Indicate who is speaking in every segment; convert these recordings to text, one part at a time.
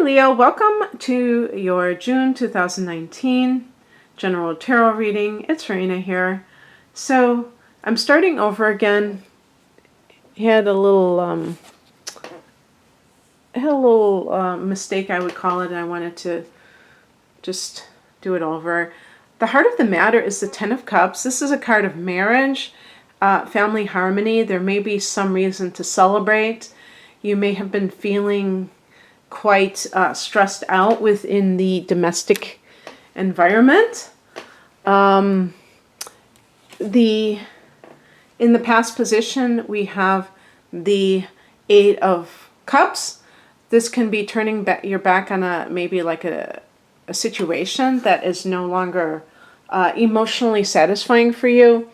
Speaker 1: Leo, welcome to your June 2019 General Tarot reading. It's Raina here. So I'm starting over again. Had a little mistake, I would call it, and I wanted to just do it over. The heart of the matter is the Ten of Cups. This is a card of marriage, family harmony. There may be some reason to celebrate. You may have been feeling quite stressed out within the domestic environment. In the past position, we have the Eight of Cups. This can be turning your back on maybe like a situation that is no longer emotionally satisfying for you.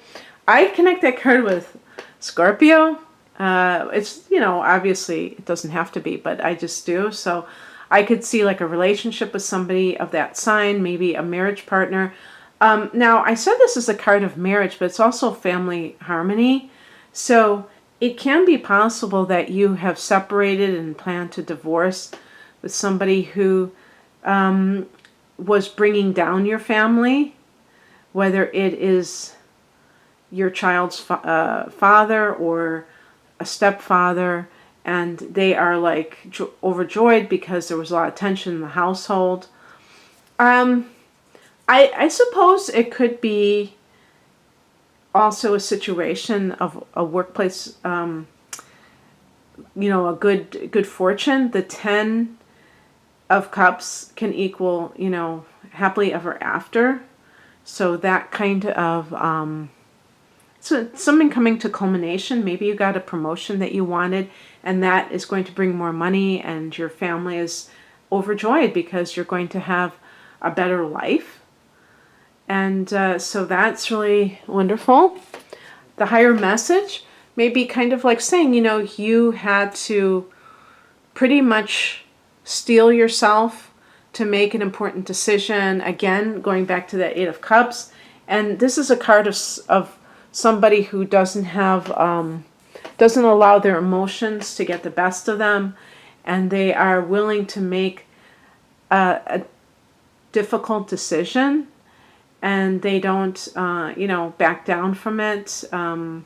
Speaker 1: I connect that card with Scorpio. It's, obviously it doesn't have to be, but I just do. So I could see like a relationship with somebody of that sign, maybe a marriage partner. Now, I said this is a card of marriage, but it's also family harmony. So it can be possible that you have separated and plan to divorce with somebody who was bringing down your family, whether it is your child's father or a stepfather, and they are like overjoyed because there was a lot of tension in the household. I suppose it could be also a situation of a workplace, a good fortune. The 10 of Cups can equal, happily ever after. So that kind of so something coming to culmination. Maybe you got a promotion that you wanted, and that is going to bring more money, and your family is overjoyed because you're going to have a better life. And so that's really wonderful. The higher message may be kind of like saying, you had to pretty much steel yourself to make an important decision. Again, going back to that Eight of Cups. And this is a card of somebody who doesn't allow their emotions to get the best of them, and they are willing to make a difficult decision, and they don't, back down from it, or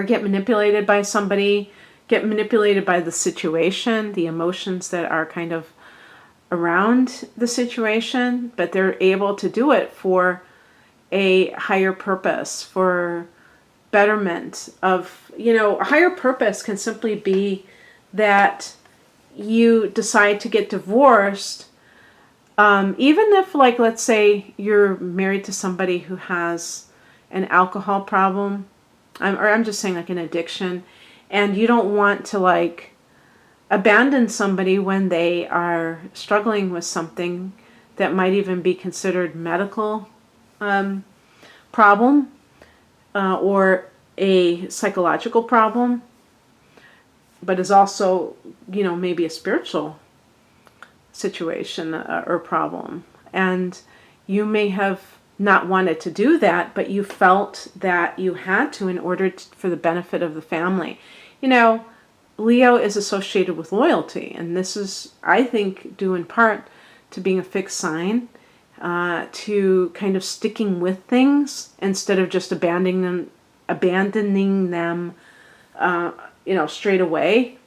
Speaker 1: get manipulated by somebody, get manipulated by the situation, the emotions that are kind of around the situation, but they're able to do it for a higher purpose, for betterment of, a higher purpose can simply be that you decide to get divorced, even if, like, let's say you're married to somebody who has an alcohol problem, or I'm just saying like an addiction, and you don't want to like abandon somebody when they are struggling with something that might even be considered medical problem, or a psychological problem, but is also, maybe a spiritual situation or problem. And you may have not wanted to do that, but you felt that you had to in order for the benefit of the family. Leo is associated with loyalty, and this is, I think, due in part to being a fixed sign, to kind of sticking with things instead of just abandoning them, straight away.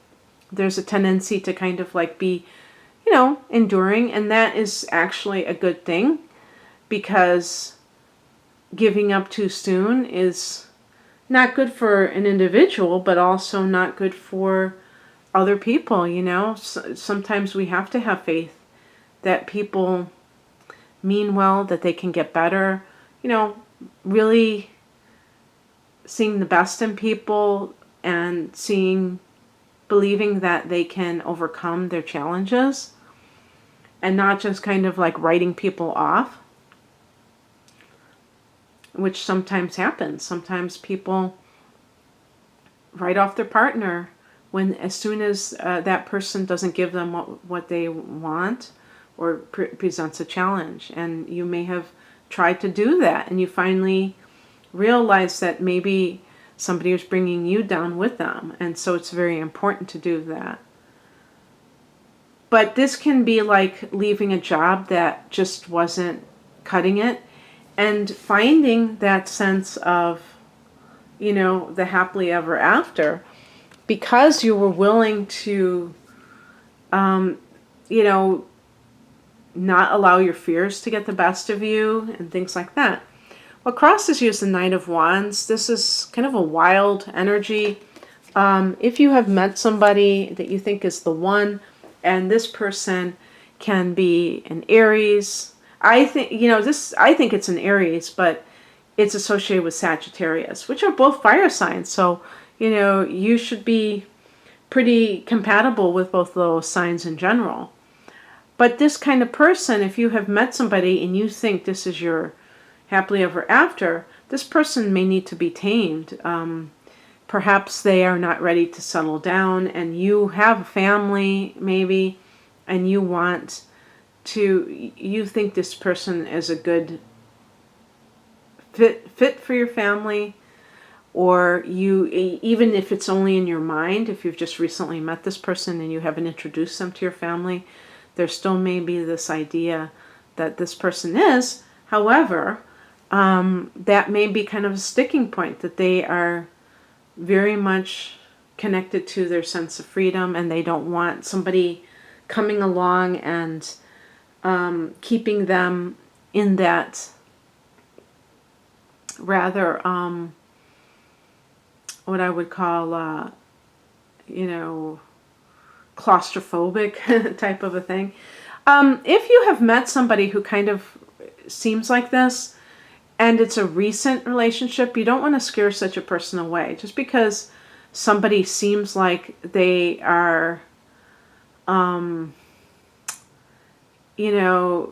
Speaker 1: There's a tendency to kind of like be, enduring, and that is actually a good thing, because giving up too soon is not good for an individual, but also not good for other people. Sometimes we have to have faith that people mean well, that they can get better, really seeing the best in people and believing that they can overcome their challenges, and not just kind of like writing people off, which sometimes happens. Sometimes people write off their partner as soon as that person doesn't give them what they want, or presents a challenge. And you may have tried to do that, and you finally realize that maybe somebody was bringing you down with them. And so it's very important to do that. But this can be like leaving a job that just wasn't cutting it and finding that sense of, the happily ever after, because you were willing to, you know, not allow your fears to get the best of you and things like that. What crosses you is the Knight of Wands. This is kind of a wild energy. If you have met somebody that you think is the one, and this person can be an Aries, I think it's an Aries, but it's associated with Sagittarius, which are both fire signs. So, you should be pretty compatible with both those signs in general. But this kind of person, if you have met somebody and you think this is your happily ever after, this person may need to be tamed. Perhaps they are not ready to settle down, and you have a family maybe, and you think this person is a good fit for your family, or even if it's only in your mind, if you've just recently met this person and you haven't introduced them to your family, there still may be this idea that this person is. However, that may be kind of a sticking point, that they are very much connected to their sense of freedom, and they don't want somebody coming along and keeping them in that rather what I would call claustrophobic type of a thing. If you have met somebody who kind of seems like this, and it's a recent relationship, you don't want to scare such a person away. Just because somebody seems like they are,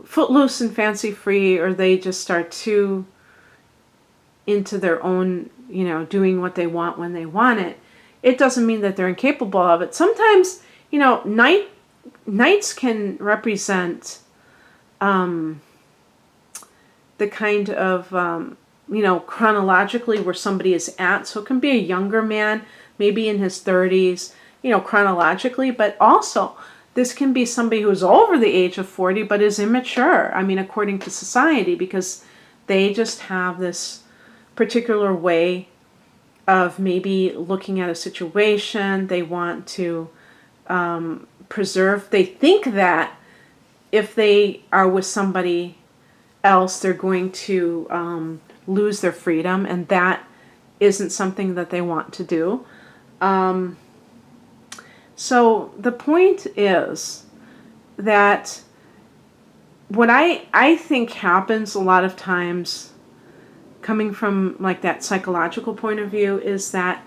Speaker 1: footloose and fancy-free, or they just are too into their own, doing what they want when they want it, it doesn't mean that they're incapable of it. Sometimes, nights can represent the kind of, chronologically where somebody is at. So it can be a younger man, maybe in his 30s, chronologically, but also this can be somebody who's over the age of 40 but is immature, according to society, because they just have this particular way of maybe looking at a situation. They want to preserve. They think that if they are with somebody else, they're going to lose their freedom, and that isn't something that they want to do. So the point is that what I think happens a lot of times, coming from like that psychological point of view, is that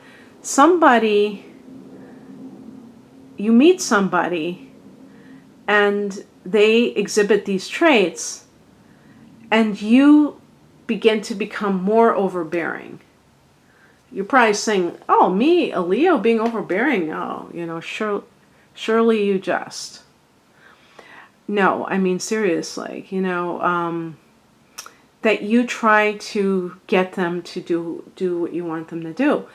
Speaker 1: you meet somebody and they exhibit these traits, and you begin to become more overbearing. You're probably saying, oh, me, a Leo, being overbearing? Oh, surely you just. No, seriously, that you try to get them to do what you want them to do.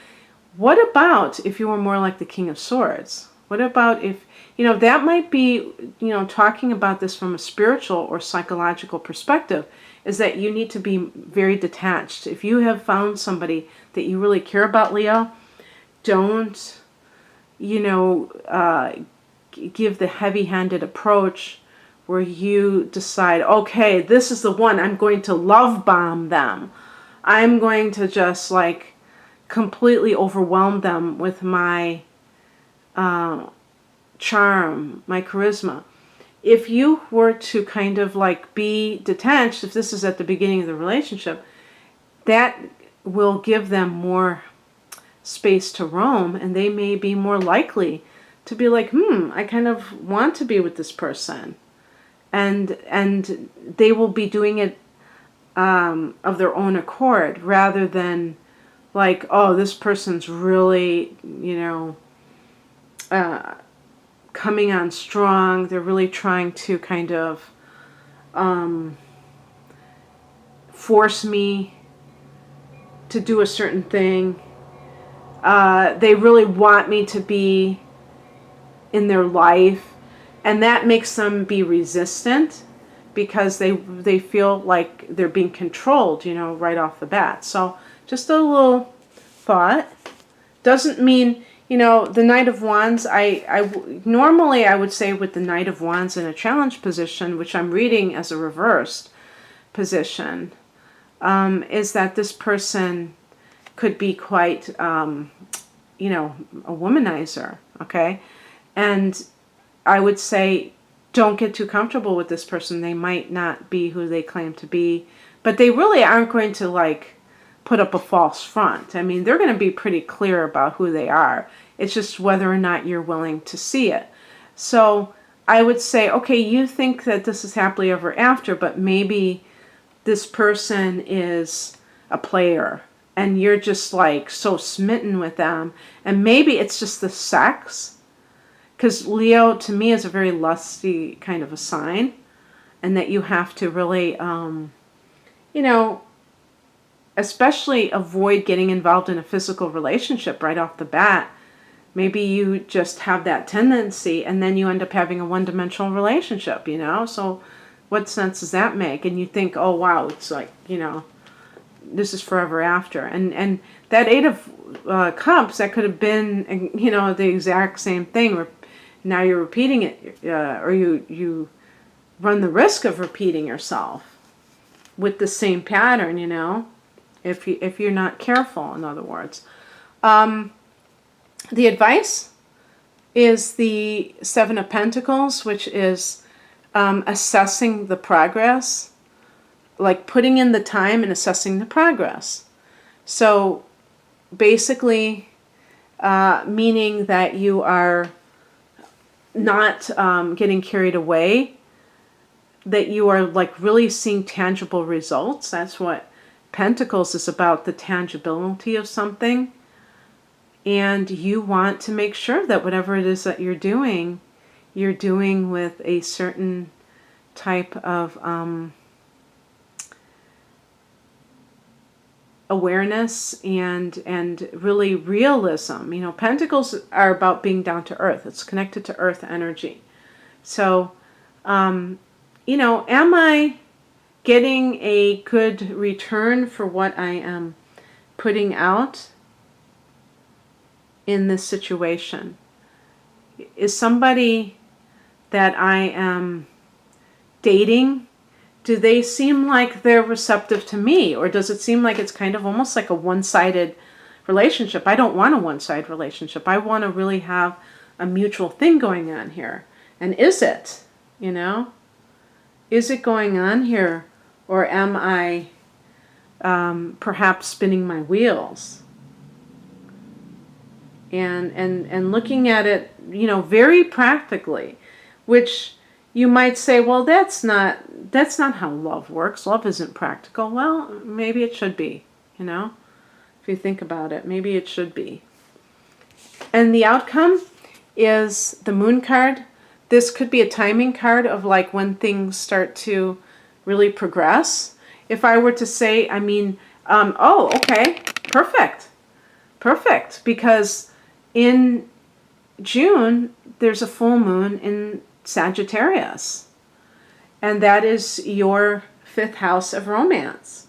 Speaker 1: What about if you were more like the King of Swords? What about if, that might be, talking about this from a spiritual or psychological perspective, is that you need to be very detached. If you have found somebody that you really care about, Leo, don't, give the heavy-handed approach where you decide, okay, this is the one, I'm going to love bomb them. I'm going to just completely overwhelm them with my charm, my charisma. If you were to kind of be detached, if this is at the beginning of the relationship, that will give them more space to roam, and they may be more likely to be like, I kind of want to be with this person. And they will be doing it of their own accord, rather than oh, this person's really, coming on strong. They're really trying to kind of force me to do a certain thing. They really want me to be in their life. And that makes them be resistant because they feel like they're being controlled, you know, right off the bat. So just a little thought. Doesn't mean, you know, the Knight of Wands, normally I would say with the Knight of Wands in a challenge position, which I'm reading as a reversed position, is that this person could be quite, you know, a womanizer, okay? And I would say don't get too comfortable with this person. They might not be who they claim to be, but they really aren't going to, like, put up a false front. I mean, they're going to be pretty clear about who they are. It's just whether or not you're willing to see it. So I would say, okay, you think that this is happily ever after, but maybe this person is a player and you're just like so smitten with them. And maybe it's just the sex, because Leo to me is a very lusty kind of a sign, and that you have to really, you know, especially avoid getting involved in a physical relationship right off the bat. Maybe you just have that tendency and then you end up having a one-dimensional relationship, you know? So what sense does that make? And you think, oh, wow, it's like, you know, this is forever after. And that Eight of Cups, that could have been, you know, the exact same thing. Now you're repeating it, or you run the risk of repeating yourself with the same pattern, you know? If you're not careful, in other words. The advice is the Seven of Pentacles, which is assessing the progress, like putting in the time and assessing the progress. So basically, meaning that you are not getting carried away, that you are like really seeing tangible results. That's what Pentacles is about, the tangibility of something. And you want to make sure that whatever it is that you're doing with a certain type of awareness and really realism. You know, Pentacles are about being down to earth. It's connected to earth energy. So, you know, am I getting a good return for what I am putting out in this situation? Is somebody that I am dating, do they seem like they're receptive to me? Or does it seem like it's kind of almost like a one-sided relationship? I don't want a one-sided relationship. I want to really have a mutual thing going on here. And is it, you know? Is it going on here? Or am I perhaps spinning my wheels? And looking at it, you know, very practically, which you might say, well, that's not how love works. Love isn't practical. Well, maybe it should be, you know, if you think about it, maybe it should be. And the outcome is the Moon card. This could be a timing card of like when things start to really progress. If I were to say, I mean, oh, okay, perfect, because in June, there's a full moon in Sagittarius. And that is your 5th house of romance.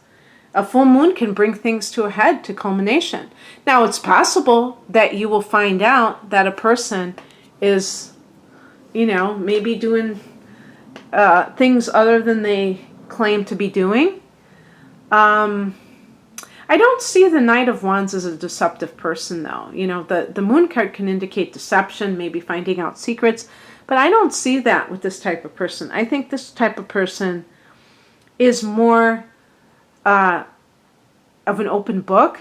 Speaker 1: A full moon can bring things to a head, to culmination. Now, it's possible that you will find out that a person is, you know, maybe doing things other than they claim to be doing. I don't see the Knight of Wands as a deceptive person, though. You know, the Moon card can indicate deception, maybe finding out secrets, but I don't see that with this type of person. I think this type of person is more of an open book,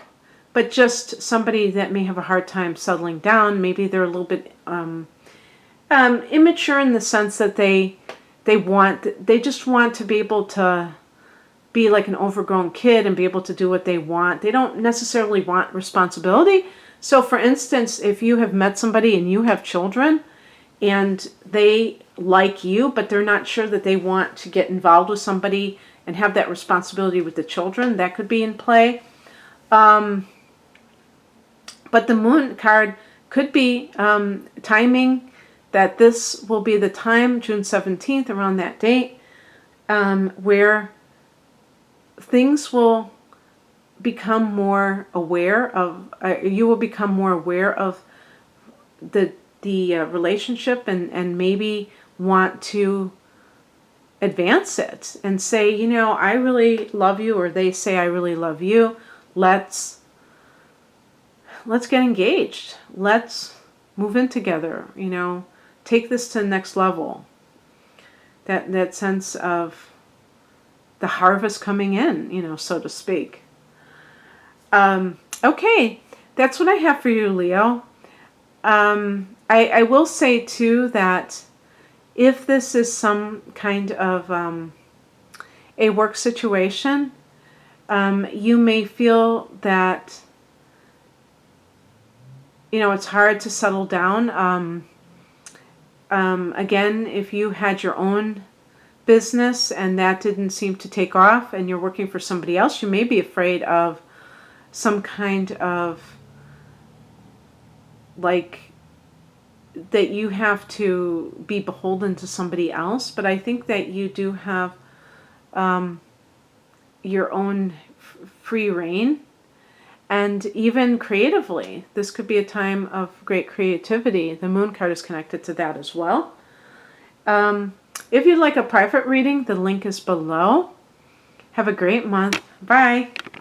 Speaker 1: but just somebody that may have a hard time settling down. Maybe they're a little bit immature in the sense that they just want to be able to be like an overgrown kid and be able to do what they want. They don't necessarily want responsibility. So for instance, if you have met somebody and you have children and they like you, but they're not sure that they want to get involved with somebody and have that responsibility with the children, that could be in play. But the Moon card could be timing, that this will be the time, June 17th, around that date, where things will become more aware of, you will become more aware of the relationship, and maybe want to advance it and say, you know, I really love you, or they say, I really love you. Let's get engaged. Let's move in together, you know, take this to the next level. That sense of the harvest coming in, you know, so to speak. Okay, that's what I have for you, Leo. I will say too that if this is some kind of a work situation, you may feel that, you know, it's hard to settle down. Again, if you had your own business and that didn't seem to take off and you're working for somebody else, you may be afraid of some kind of, like, that you have to be beholden to somebody else. But I think that you do have your own free reign. And even creatively, this could be a time of great creativity. The moon card is connected to that as well. If you'd like a private reading, the link is below. Have a great month. Bye.